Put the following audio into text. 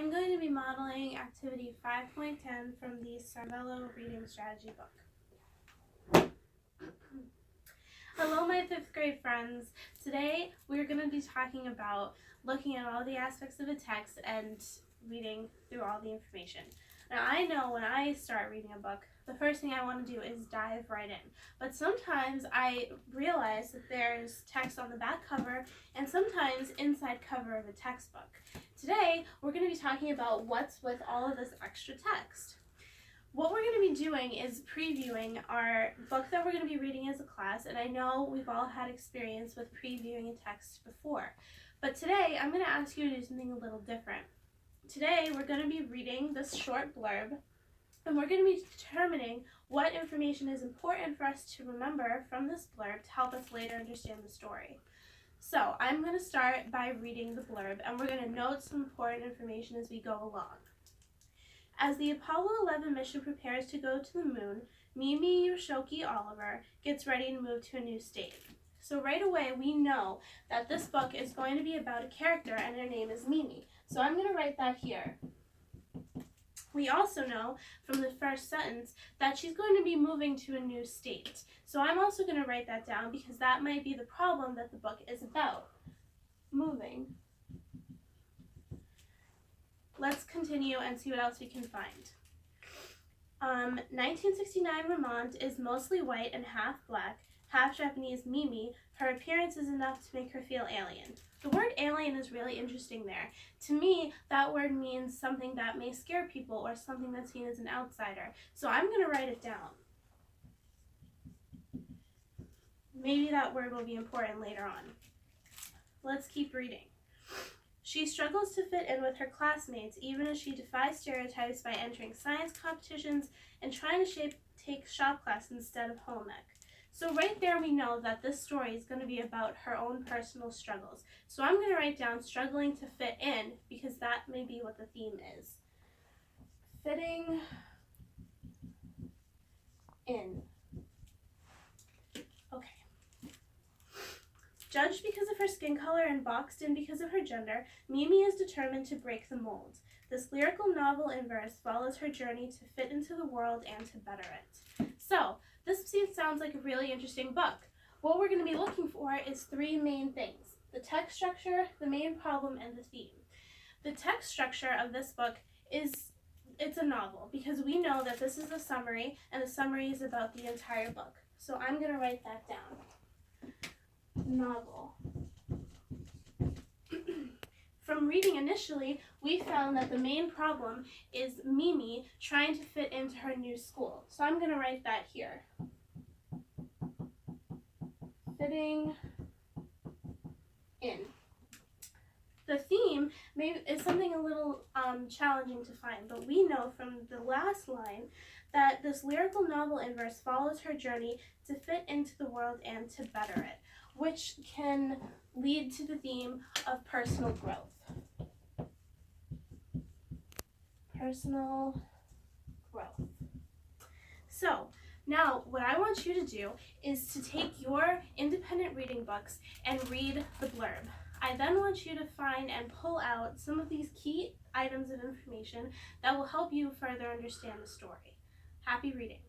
I'm going to be modeling activity 5.10 from the Cervello Reading Strategy book. Hello my 5th grade friends. Today we're going to be talking about looking at all the aspects of a text and reading through all the information. Now I know when I start reading a book, the first thing I want to do is dive right in. But sometimes I realize that there's text on the back cover and sometimes inside cover of a textbook. Today we're going to be talking about what's with all of this extra text. What we're going to be doing is previewing our book that we're going to be reading as a class, and I know we've all had experience with previewing a text before. But today I'm going to ask you to do something a little different. Today we're going to be reading this short blurb, and we're going to be determining what information is important for us to remember from this blurb to help us later understand the story. So I'm going to start by reading the blurb, and we're going to note some important information as we go along. As the Apollo 11 mission prepares to go to the moon, Mimi Yoshoki Oliver gets ready to move to a new state. So right away we know that this book is going to be about a character and her name is Mimi. So I'm going to write that here. We also know from the first sentence that she's going to be moving to a new state. So I'm also going to write that down because that might be the problem that the book is about. Moving. Let's continue and see what else we can find. 1969 Vermont is mostly white and half black, half Japanese Mimi. Her appearance is enough to make her feel alien. The word alien is really interesting there. To me, that word means something that may scare people or something that's seen as an outsider. So I'm going to write it down. Maybe that word will be important later on. Let's keep reading. She struggles to fit in with her classmates, even as she defies stereotypes by entering science competitions and trying to take shop class instead of home ec. So right there we know that this story is going to be about her own personal struggles. So I'm going to write down struggling to fit in because that may be what the theme is. Fitting in. Okay. Judged because of her skin color and boxed in because of her gender, Mimi is determined to break the mold. This lyrical novel in verse follows her journey to fit into the world and to better it. So, this sounds like a really interesting book. What we're going to be looking for is 3 main things: the text structure, the main problem, and the theme. The text structure of this book it's a novel because we know that this is a summary and the summary is about the entire book. So I'm going to write that down. Novel. From reading initially, we found that the main problem is Mimi trying to fit into her new school. So I'm going to write that here. Fitting in. The theme is something a little challenging to find, but we know from the last line that this lyrical novel in verse follows her journey to fit into the world and to better it, which can lead to the theme of personal growth. Personal growth. So, now what I want you to do is to take your independent reading books and read the blurb. I then want you to find and pull out some of these key items of information that will help you further understand the story. Happy reading.